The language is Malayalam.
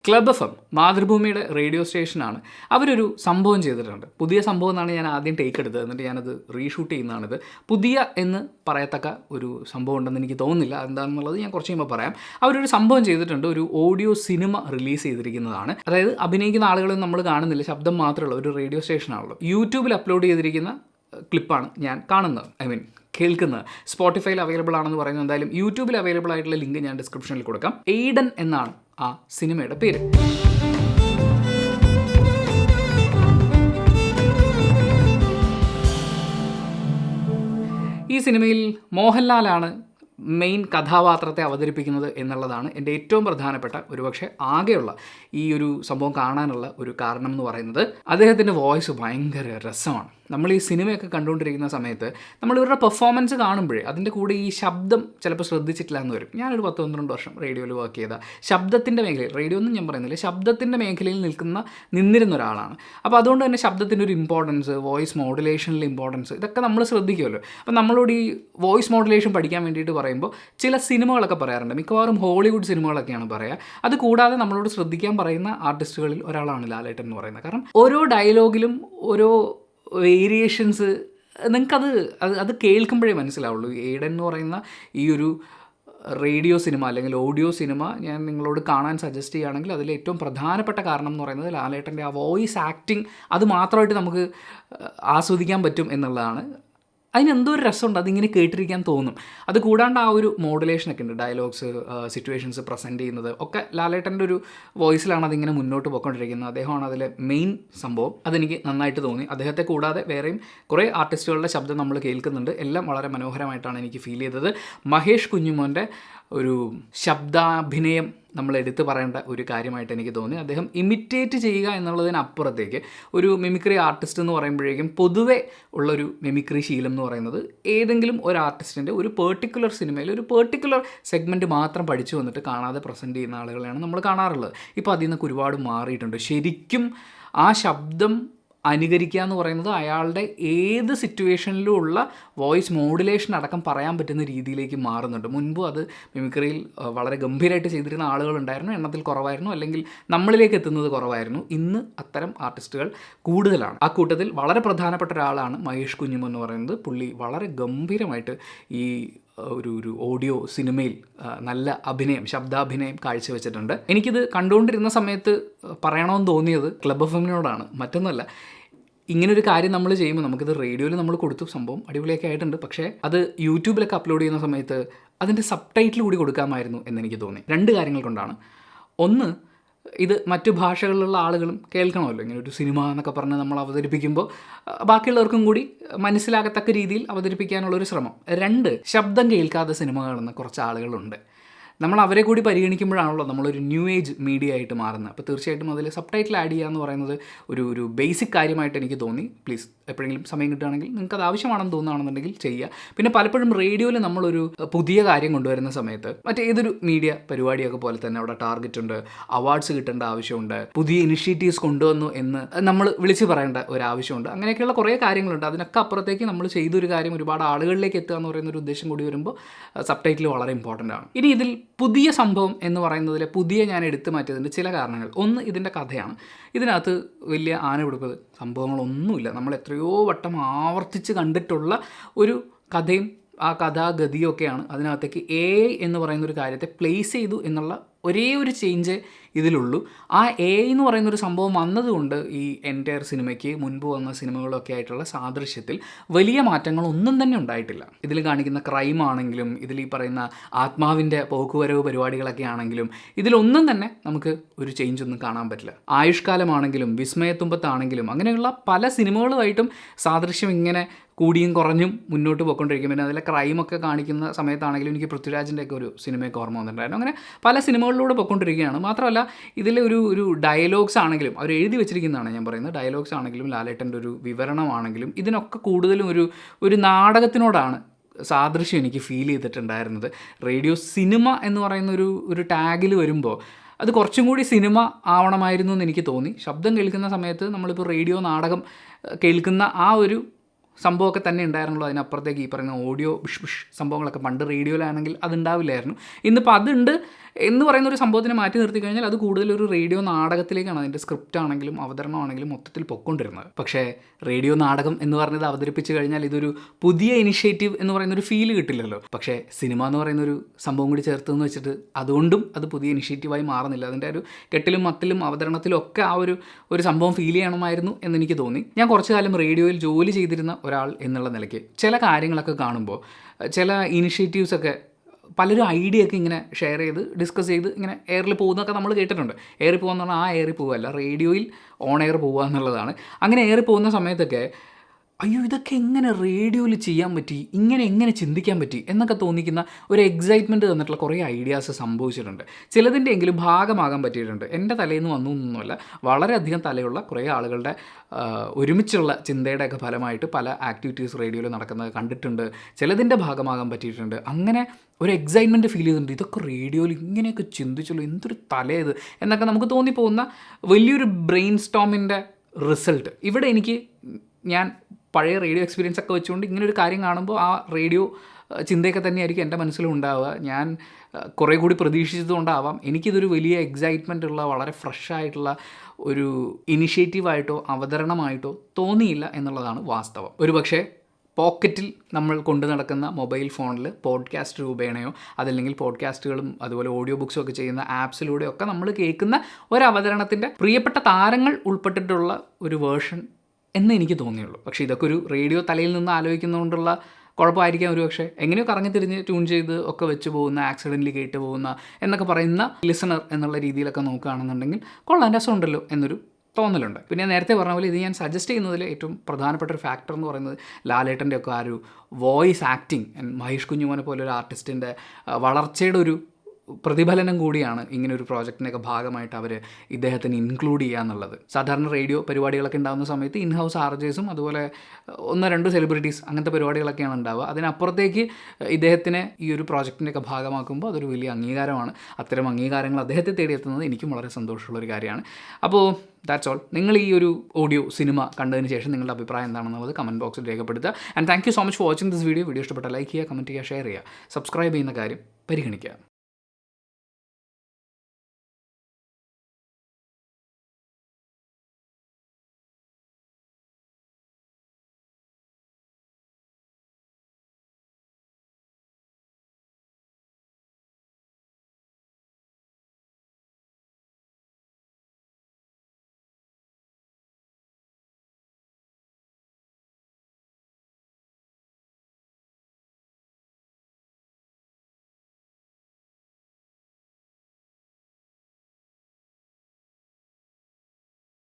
ക്ലബ് എഫ് എം മാതൃഭൂമിയുടെ റേഡിയോ സ്റ്റേഷനാണ്. അവരൊരു സംഭവം ചെയ്തിട്ടുണ്ട്. പുതിയ സംഭവം എന്നാണ് ഞാൻ ആദ്യം ടേക്ക് എടുത്തത്, എന്നിട്ട് ഞാനത് റീഷൂട്ട് ചെയ്യുന്നതാണിത്. പുതിയ എന്ന് പറയത്തക്ക ഒരു സംഭവം ഉണ്ടെന്ന് എനിക്ക് തോന്നുന്നില്ല. എന്താണെന്നുള്ളത് ഞാൻ കുറച്ച് കഴിയുമ്പോൾ പറയാം. അവരൊരു സംഭവം ചെയ്തിട്ടുണ്ട്. ഒരു ഓഡിയോ സിനിമ റിലീസ് ചെയ്തിരിക്കുന്നതാണ്. അതായത് അഭിനയിക്കുന്ന ആളുകളൊന്നും നമ്മൾ കാണുന്നില്ല, ശബ്ദം മാത്രമുള്ള ഒരു റേഡിയോ സ്റ്റേഷനാണല്ലോ. യൂട്യൂബിൽ അപ്ലോഡ് ചെയ്തിരിക്കുന്ന ക്ലിപ്പാണ് ഞാൻ കാണുന്നത്, കേൾക്കുന്നത്. സ്പോട്ടിഫൈയിൽ അവൈലബിൾ ആണെന്ന് പറയുന്നത്. എന്തായാലും യൂട്യൂബിൽ അവൈലബിൾ ആയിട്ടുള്ള ലിങ്ക് ഞാൻ ഡിസ്ക്രിപ്ഷനിൽ കൊടുക്കാം. എയ്ഡൻ എന്നാണ് ആ സിനിമയുടെ പേര്. ഈ സിനിമയിൽ മോഹൻലാലാണ് മെയിൻ കഥാപാത്രത്തെ അവതരിപ്പിക്കുന്നത് എന്നുള്ളതാണ് എൻ്റെ ഏറ്റവും പ്രധാനപ്പെട്ട, ഒരുപക്ഷെ ആകെയുള്ള ഈ ഒരു സംഭവം കാണാനുള്ള ഒരു കാരണം എന്ന് പറയുന്നത്. അദ്ദേഹത്തിൻ്റെ വോയിസ് ഭയങ്കര രസമാണ്. നമ്മൾ ഈ സിനിമയൊക്കെ കണ്ടുകൊണ്ടിരിക്കുന്ന സമയത്ത് നമ്മൾ ഇവരുടെ പെർഫോമൻസ് കാണുമ്പോഴേ അതിൻ്റെ കൂടെ ഈ ശബ്ദം ചിലപ്പോൾ ശ്രദ്ധിച്ചിട്ടില്ല എന്ന് വരും. ഞാനൊരു 10-12 വർഷം റേഡിയോയിൽ വർക്ക് ചെയ്ത ശബ്ദത്തിൻ്റെ മേഖലയിൽ, റേഡിയോ ഒന്നും ഞാൻ പറയുന്നില്ല, ശബ്ദത്തിൻ്റെ മേഖലയിൽ നിന്നിരുന്ന ഒരാളാണ്. അപ്പോൾ അതുകൊണ്ട് തന്നെ ശബ്ദത്തിൻ്റെ ഒരു ഇമ്പോർട്ടൻസ്, വോയിസ് മോഡുലേഷനിലെ ഇമ്പോർട്ടൻസ്, ഇതൊക്കെ നമ്മൾ ശ്രദ്ധിക്കുമല്ലോ. അപ്പോൾ നമ്മളോട് ഈ വോയിസ് മോഡുലേഷൻ പഠിക്കാൻ വേണ്ടിയിട്ട് പറയുമ്പോൾ ചില സിനിമകളൊക്കെ പറയാറുണ്ട്. മിക്കവാറും ഹോളിവുഡ് സിനിമകളൊക്കെയാണ് പറയുക. അത് കൂടാതെ നമ്മളോട് ശ്രദ്ധിക്കാൻ പറയുന്ന ആർട്ടിസ്റ്റുകളിൽ ഒരാളാണ് ലാലേട്ടൻ എന്ന് പറയുന്നത്. കാരണം ഓരോ ഡയലോഗിലും ഓരോ വേരിയേഷൻസ് നിങ്ങൾക്കത് കേൾക്കുമ്പോഴേ മനസ്സിലാവുള്ളൂ. എയ്ഡൻ എന്ന് പറയുന്ന ഈ ഒരു റേഡിയോ സിനിമ അല്ലെങ്കിൽ ഓഡിയോ സിനിമ ഞാൻ നിങ്ങളോട് കാണാൻ സജസ്റ്റ് ചെയ്യുകയാണെങ്കിൽ അതിൽ ഏറ്റവും പ്രധാനപ്പെട്ട കാരണം എന്ന് പറയുന്നത് ലാലേട്ടൻ്റെ ആ വോയിസ് ആക്ടിങ്, അത് മാത്രമായിട്ട് നമുക്ക് ആസ്വദിക്കാൻ പറ്റും എന്നുള്ളതാണ്. അതിനെന്തോ ഒരു രസമുണ്ട്, അതിങ്ങനെ കേട്ടിരിക്കാൻ തോന്നും. അത് കൂടാണ്ട് ആ ഒരു മോഡുലേഷനൊക്കെ ഉണ്ട്. ഡയലോഗ്സ്, സിറ്റുവേഷൻസ് പ്രസൻറ്റ് ചെയ്യുന്നത് ഒക്കെ ലാലേട്ടൻ്റെ ഒരു വോയിസിലാണ് അതിങ്ങനെ മുന്നോട്ട് പോയിക്കൊണ്ടിരിക്കുന്നത്. അദ്ദേഹമാണ് അതിലെ മെയിൻ സംഭവം. അതെനിക്ക് നന്നായിട്ട് തോന്നി. അദ്ദേഹത്തെ കൂടാതെ വേറെയും കുറേ ആർട്ടിസ്റ്റുകളുടെ ശബ്ദം നമ്മൾ കേൾക്കുന്നുണ്ട്. എല്ലാം വളരെ മനോഹരമായിട്ടാണ് എനിക്ക് ഫീൽ ചെയ്തത്. മഹേഷ് കുഞ്ഞുമോൻ്റെ ഒരു ശബ്ദാഭിനയം നമ്മൾ എടുത്തു പറയേണ്ട ഒരു കാര്യമായിട്ട് എനിക്ക് തോന്നി. അദ്ദേഹം ഇമിറ്റേറ്റ് ചെയ്യുക എന്നുള്ളതിനപ്പുറത്തേക്ക് ഒരു മിമിക്രി ആർട്ടിസ്റ്റ് എന്ന് പറയുമ്പോഴേക്കും പൊതുവെ ഉള്ളൊരു മിമിക്രി ശീലം എന്ന് പറയുന്നത് ഏതെങ്കിലും ഒരു ആർട്ടിസ്റ്റിൻ്റെ ഒരു പെർട്ടിക്കുലർ സിനിമയിൽ ഒരു പെർട്ടിക്കുലർ സെഗ്മെൻറ്റ് മാത്രം പഠിച്ചു വന്നിട്ട് കാണാതെ പ്രസൻറ്റ് ചെയ്യുന്ന ആളുകളെയാണ് നമ്മൾ കാണാറുള്ളത്. ഇപ്പോൾ അതിൽ നിന്നൊക്കെ ഒരുപാട് മാറിയിട്ടുണ്ട്. ശരിക്കും ആ ശബ്ദം അനുകരിക്കുക എന്ന് പറയുന്നത് അയാളുടെ ഏത് സിറ്റുവേഷനിലും ഉള്ള വോയിസ് മോഡുലേഷൻ അടക്കം പറയാൻ പറ്റുന്ന രീതിയിലേക്ക് മാറുന്നുണ്ട്. മുൻപും അത് മിമിക്രിയിൽ വളരെ ഗംഭീരമായിട്ട് ചെയ്തിരുന്ന ആളുകളുണ്ടായിരുന്നു, എണ്ണത്തിൽ കുറവായിരുന്നു, അല്ലെങ്കിൽ നമ്മളിലേക്ക് എത്തുന്നത് കുറവായിരുന്നു. ഇന്ന് അത്തരം ആർട്ടിസ്റ്റുകൾ കൂടുതലാണ്. ആ കൂട്ടത്തിൽ വളരെ ഒരാളാണ് മഹേഷ് കുഞ്ഞുമോൻ എന്ന് പറയുന്നത്. പുള്ളി വളരെ ഗംഭീരമായിട്ട് ഈ ഒരു ഓഡിയോ സിനിമയിൽ നല്ല അഭിനയം, ശബ്ദാഭിനയം കാഴ്ചവെച്ചിട്ടുണ്ട്. എനിക്കിത് കണ്ടുകൊണ്ടിരുന്ന സമയത്ത് പറയണമെന്ന് തോന്നിയത് ക്ലബ് എഫ് എമ്മിനോടാണ്, മറ്റൊന്നുമല്ല. ഇങ്ങനൊരു കാര്യം നമ്മൾ ചെയ്യുമ്പോൾ നമുക്കിത് റേഡിയോയിൽ നമ്മൾ കൊടുത്തു, സംഭവം അടിപൊളിയൊക്കെ ആയിട്ടുണ്ട്. പക്ഷേ അത് യൂട്യൂബിലൊക്കെ അപ്ലോഡ് ചെയ്യുന്ന സമയത്ത് അതിൻ്റെ സബ് ടൈറ്റിൽ കൂടി കൊടുക്കാമായിരുന്നു എന്നെനിക്ക് തോന്നി. 2 കാര്യങ്ങൾ കൊണ്ടാണ്. ഒന്ന്, ഇത് മറ്റു ഭാഷകളിലുള്ള ആളുകളും കേൾക്കണമല്ലോ. ഇങ്ങനെ ഒരു സിനിമ എന്നൊക്കെ പറഞ്ഞ് നമ്മൾ അവതരിപ്പിക്കുമ്പോൾ ബാക്കിയുള്ളവർക്കും കൂടി മനസ്സിലാകത്തക്ക രീതിയിൽ അവതരിപ്പിക്കാനുള്ളൊരു ശ്രമം. 2, ശബ്ദം കേൾക്കാതെ സിനിമ കാണുന്ന കുറച്ച് ആളുകളുണ്ട്. നമ്മൾ അവരെ കൂടി പരിഗണിക്കുമ്പോഴാണല്ലോ നമ്മളൊരു ന്യൂ ഏജ് മീഡിയ ആയിട്ട് മാറുന്നത്. അപ്പോൾ തീർച്ചയായിട്ടും അതിൽ സബ് ടൈറ്റിൽ ആഡ് ചെയ്യുക എന്ന് പറയുന്നത് ഒരു ബേസിക് കാര്യമായിട്ട് എനിക്ക് തോന്നി. പ്ലീസ് എപ്പോഴെങ്കിലും സമയം കിട്ടുകയാണെങ്കിൽ നിങ്ങൾക്കത് ആവശ്യമാണെന്ന് തോന്നുകയാണെന്നുണ്ടെങ്കിൽ ചെയ്യുക. പിന്നെ പലപ്പോഴും റേഡിയോയിൽ നമ്മളൊരു പുതിയ കാര്യം കൊണ്ടുവരുന്ന സമയത്ത് മറ്റേതൊരു മീഡിയ പരിപാടിയൊക്കെ പോലെ തന്നെ അവിടെ ടാർഗറ്റ് ഉണ്ട്, അവാർഡ്സ് കിട്ടേണ്ട ആവശ്യമുണ്ട്, പുതിയ ഇനിഷ്യേറ്റീവ്സ് കൊണ്ടുവന്നു എന്ന് നമ്മൾ വിളിച്ച് പറയേണ്ട ഒരു ആവശ്യമുണ്ട്. അങ്ങനെയൊക്കെയുള്ള കുറേ കാര്യങ്ങളുണ്ട്. അതിനൊക്കെ അപ്പുറത്തേക്ക് നമ്മൾ ചെയ്തൊരു കാര്യം ഒരുപാട് ആളുകളിലേക്ക് എത്തുക എന്ന് പറയുന്ന ഒരു ഉദ്ദേശം കൂടി വരുമ്പോൾ സബ് ടൈറ്റിൽ വളരെ ഇമ്പോർട്ടൻ്റ് ആണ്. ഇനി ഇതിൽ പുതിയ സംഭവം എന്ന് പറയുന്നതിലെ പുതിയ ഞാൻ എടുത്തു മാറ്റിയതിൻ്റെ ചില കാരണങ്ങൾ. ഒന്ന്, ഇതിൻ്റെ കഥയാണ്. ഇതിനകത്ത് വലിയ ആനപിടിപ്പ് സംഭവങ്ങളൊന്നുമില്ല. നമ്മൾ എത്രയോ വട്ടം ആവർത്തിച്ച് കണ്ടിട്ടുള്ള ഒരു കഥയും ആ കഥാഗതിയൊക്കെയാണ് അതിനകത്തേക്ക് AI എന്ന് പറയുന്നൊരു കാര്യത്തെ പ്ലേസ് ചെയ്തു എന്നുള്ള ഒരേ ഒരു ചേഞ്ച് ഇതിലുള്ളൂ. ആ AI എന്ന് പറയുന്നൊരു സംഭവം വന്നതുകൊണ്ട് ഈ എൻറ്റയർ സിനിമയ്ക്ക് മുൻപ് വന്ന സിനിമകളൊക്കെ ആയിട്ടുള്ള സാദൃശ്യത്തിൽ വലിയ മാറ്റങ്ങളൊന്നും തന്നെ ഉണ്ടായിട്ടില്ല. ഇതിൽ കാണിക്കുന്ന ക്രൈം ആണെങ്കിലും ഇതിൽ ഈ പറയുന്ന ആത്മാവിൻ്റെ പോക്കുവരവ് പരിപാടികളൊക്കെ ആണെങ്കിലും ഇതിലൊന്നും തന്നെ നമുക്ക് ഒരു ചേഞ്ച് ഒന്നും കാണാൻ പറ്റില്ല. ആയുഷ്കാലമാണെങ്കിലും വിസ്മയത്തുമ്പത്താണെങ്കിലും അങ്ങനെയുള്ള പല സിനിമകളുമായിട്ടും സാദൃശ്യം ഇങ്ങനെ കൂടിയും കുറഞ്ഞും മുന്നോട്ട് പോയിക്കൊണ്ടിരിക്കും. പിന്നെ അതിലെ ക്രൈമൊക്കെ കാണിക്കുന്ന സമയത്താണെങ്കിലും എനിക്ക് പൃഥ്വിരാജിൻ്റെയൊക്കെ ഒരു സിനിമയൊക്കെ ഓർമ്മ വന്നിട്ടുണ്ടായിരുന്നു. അങ്ങനെ പല സിനിമകളിലൂടെ പോയിക്കൊണ്ടിരിക്കുകയാണ്. മാത്രമല്ല ഇതിലെ ഒരു ഡയലോഗ്സ് ആണെങ്കിലും അവർ എഴുതി വെച്ചിരിക്കുന്നതാണ് ഞാൻ പറയുന്നത്. ഡയലോഗ്സ് ആണെങ്കിലും ലാലേട്ടൻ്റെ ഒരു വിവരണമാണെങ്കിലും ഇതിനൊക്കെ കൂടുതലും ഒരു നാടകത്തിനോടാണ് സാദൃശ്യം എനിക്ക് ഫീൽ ചെയ്തിട്ടുണ്ടായിരുന്നത്. റേഡിയോ സിനിമ എന്ന് പറയുന്ന ഒരു ടാഗിൽ വരുമ്പോൾ അത് കുറച്ചും കൂടി സിനിമ ആവണമായിരുന്നു എന്ന് എനിക്ക് തോന്നി. ശബ്ദം കേൾക്കുന്ന സമയത്ത് നമ്മളിപ്പോൾ റേഡിയോ നാടകം കേൾക്കുന്ന ആ ഒരു സംഭവമൊക്കെ തന്നെ ഉണ്ടായിരുന്നുള്ളൂ. അതിനപ്പുറത്തേക്ക് ഈ പറയുന്ന ഓഡിയോ ബിഷ് ബിഷ് സംഭവങ്ങളൊക്കെ പണ്ട് റേഡിയോയിലാണെങ്കിൽ അതുണ്ടാവില്ലായിരുന്നു. ഇന്നിപ്പോൾ അതുണ്ട് എന്ന് പറയുന്ന ഒരു സംഭവത്തിനെ മാറ്റി നിർത്തി കഴിഞ്ഞാൽ അത് കൂടുതലൊരു റേഡിയോ നാടകത്തിലേക്കാണ് അതിൻ്റെ സ്ക്രിപ്റ്റ് ആണെങ്കിലും അവതരണമാണെങ്കിലും മൊത്തത്തിൽ പൊക്കൊണ്ടിരുന്നത്. പക്ഷേ റേഡിയോ നാടകം എന്ന് പറഞ്ഞത് അവതരിപ്പിച്ച് കഴിഞ്ഞാൽ ഇതൊരു പുതിയ ഇനിഷ്യേറ്റീവ് എന്ന് പറയുന്നൊരു ഫീൽ കിട്ടില്ലല്ലോ. പക്ഷേ സിനിമ എന്ന് പറയുന്നൊരു സംഭവം കൂടി ചേർത്തെന്ന് വെച്ചിട്ട് അതുകൊണ്ടും അത് പുതിയ ഇനിഷ്യേറ്റീവായി മാറുന്നില്ല. അതിൻ്റെ ഒരു കെട്ടിലും മട്ടിലും അവതരണത്തിലും ഒക്കെ ആ ഒരു സംഭവം ഫീൽ ചെയ്യണമായിരുന്നു എന്നെനിക്ക് തോന്നി. ഞാൻ കുറച്ചു കാലം റേഡിയോയിൽ ജോലി ചെയ്തിരുന്ന ഒരാൾ എന്നുള്ള നിലയ്ക്ക് ചില കാര്യങ്ങളൊക്കെ കാണുമ്പോൾ ചില ഇനിഷ്യേറ്റീവ്സൊക്കെ പലരും ഐഡിയ ഒക്കെ ഇങ്ങനെ ഷെയർ ചെയ്ത് ഡിസ്കസ് ചെയ്ത് ഇങ്ങനെ എയറിൽ പോകുന്നതൊക്കെ നമ്മൾ കേട്ടിട്ടുണ്ട്. എയറിൽ പോകുക പറഞ്ഞാൽ ആ എയറിൽ പോകുകയല്ല, റേഡിയോയിൽ ഓൺ എയർ പോകുക എന്നുള്ളതാണ്. അങ്ങനെ എയറിൽ പോകുന്ന സമയത്തൊക്കെ അയ്യോ ഇതൊക്കെ എങ്ങനെ റേഡിയോയിൽ ചെയ്യാൻ പറ്റി, ഇങ്ങനെ എങ്ങനെ ചിന്തിക്കാൻ പറ്റി എന്നൊക്കെ തോന്നിക്കുന്ന ഒരു എക്സൈറ്റ്മെൻറ്റ് തന്നിട്ടുള്ള കുറേ ഐഡിയാസ് സംഭവിച്ചിട്ടുണ്ട്. ചിലതിൻ്റെ എങ്കിലും ഭാഗമാകാൻ പറ്റിയിട്ടുണ്ട്. എൻ്റെ തലയിൽ നിന്ന് വന്നു എന്നൊന്നുമല്ല, വളരെയധികം തലയുള്ള കുറേ ആളുകളുടെ ഒരുമിച്ചുള്ള ചിന്തയുടെയൊക്കെ ഫലമായിട്ട് പല ആക്ടിവിറ്റീസ് റേഡിയോയിൽ നടക്കുന്നത് കണ്ടിട്ടുണ്ട്. ചിലതിൻ്റെ ഭാഗമാകാൻ പറ്റിയിട്ടുണ്ട്. അങ്ങനെ ഒരു എക്സൈറ്റ്മെൻറ്റ് ഫീൽ ചെയ്തിട്ടുണ്ട്. ഇതൊക്കെ റേഡിയോയിൽ ഇങ്ങനെയൊക്കെ ചിന്തിച്ചുള്ളൂ, എന്തൊരു തലയത് എന്നൊക്കെ നമുക്ക് തോന്നിപ്പോകുന്ന വലിയൊരു ബ്രെയിൻ സ്റ്റോമിൻ്റെ റിസൾട്ട്. ഇവിടെ എനിക്ക് ഞാൻ പഴയ റേഡിയോ എക്സ്പീരിയൻസ് ഒക്കെ വെച്ചുകൊണ്ട് ഇങ്ങനൊരു കാര്യം കാണുമ്പോൾ ആ റേഡിയോ ചിന്തയൊക്കെ തന്നെയായിരിക്കും എൻ്റെ മനസ്സിലും ഉണ്ടാവുക. ഞാൻ കുറേ കൂടി പ്രതീക്ഷിച്ചതുകൊണ്ടാവാം എനിക്കിതൊരു വലിയ എക്സൈറ്റ്മെൻ്റ് ഉള്ള വളരെ ഫ്രഷ് ആയിട്ടുള്ള ഒരു ഇനിഷ്യേറ്റീവായിട്ടോ അവതരണമായിട്ടോ തോന്നിയില്ല എന്നുള്ളതാണ് വാസ്തവം. ഒരു പക്ഷേ പോക്കറ്റിൽ നമ്മൾ കൊണ്ടു നടക്കുന്ന മൊബൈൽ ഫോണിൽ പോഡ്കാസ്റ്റ് രൂപേണയോ അതല്ലെങ്കിൽ പോഡ്കാസ്റ്റുകളും അതുപോലെ ഓഡിയോ ബുക്സും ഒക്കെ ചെയ്യുന്ന ആപ്സിലൂടെയൊക്കെ നമ്മൾ കേൾക്കുന്ന ഒരു അവതരണത്തിൻ്റെ പ്രിയപ്പെട്ട താരങ്ങൾ ഉൾപ്പെട്ടിട്ടുള്ള ഒരു വേർഷൻ എന്ന് എനിക്ക് തോന്നിയുള്ളൂ. പക്ഷേ ഇതൊക്കെ ഒരു റേഡിയോ തലയിൽ നിന്ന് ആലോചിക്കുന്നതുകൊണ്ടുള്ള കുഴപ്പമായിരിക്കാം ഒരു പക്ഷേ. എങ്ങനെയോ കറങ്ങിത്തിരിഞ്ഞ് ട്യൂൺ ചെയ്ത് ഒക്കെ വെച്ച് പോകുന്ന, ആക്സിഡൻ്റലി കേട്ട് പോകുന്ന എന്നൊക്കെ പറയുന്ന ലിസണർ എന്നുള്ള രീതിയിലൊക്കെ നോക്കുകയാണെന്നുണ്ടെങ്കിൽ കൊള്ളാൻ രസമുണ്ടല്ലോ എന്നൊരു തോന്നലുണ്ട്. പിന്നെ നേരത്തെ പറഞ്ഞ പോലെ ഇത് ഞാൻ സജസ്റ്റ് ചെയ്യുന്നതിൽ ഏറ്റവും പ്രധാനപ്പെട്ട ഒരു ഫാക്ടർ എന്ന് പറയുന്നത് ലാലേട്ടൻ്റെ ഒക്കെ ആ ഒരു വോയിസ് ആക്ടിങ്, മഹേഷ് കുഞ്ഞുമോനെ പോലെ ഒരു ആർട്ടിസ്റ്റിൻ്റെ വളർച്ചയുടെ ഒരു പ്രതിഫലനം കൂടിയാണ് ഇങ്ങനൊരു പ്രോജക്റ്റിൻ്റെയൊക്കെ ഭാഗമായിട്ട് അവർ ഇദ്ദേഹത്തിന് ഇൻക്ലൂഡ് ചെയ്യുക എന്നുള്ളത്. സാധാരണ റേഡിയോ പരിപാടികളൊക്കെ ഉണ്ടാകുന്ന സമയത്ത് ഇൻഹൗസ് ആർജേഴ്സും അതുപോലെ 1-2 സെലിബ്രിറ്റീസ് അങ്ങനത്തെ പരിപാടികളൊക്കെയാണ് ഉണ്ടാവുക. അതിനപ്പുറത്തേക്ക് ഇദ്ദേഹത്തിനെ ഈ ഒരു പ്രോജക്റ്റിൻ്റെയൊക്കെ ഭാഗമാക്കുമ്പോൾ അതൊരു വലിയ അംഗീകാരമാണ്. അത്തരം അംഗീകാരങ്ങൾ അദ്ദേഹത്തെ തേടിയെത്തുന്നത് എനിക്കും വളരെ സന്തോഷമുള്ളൊരു കാര്യമാണ്. അപ്പോൾ ദാറ്റ്സ് ഓൾ. നിങ്ങൾ ഈ ഒരു ഓഡിയോ സിനിമ കണ്ടതിന് ശേഷം നിങ്ങളുടെ അഭിപ്രായം എന്താണെന്നുള്ളത് കമൻറ്റ് ബോക്സിൽ രേഖപ്പെടുത്തുക. And thank you so much for watching this video. Video ഇഷ്ടപ്പെട്ട ലൈക്ക് ചെയ്യുക, കമൻറ്റ് ചെയ്യുക, ഷെയർ ചെയ്യുക, സബ്സ്ക്രൈബ് ചെയ്യുന്ന കാര്യം പരിഗണിക്കുക.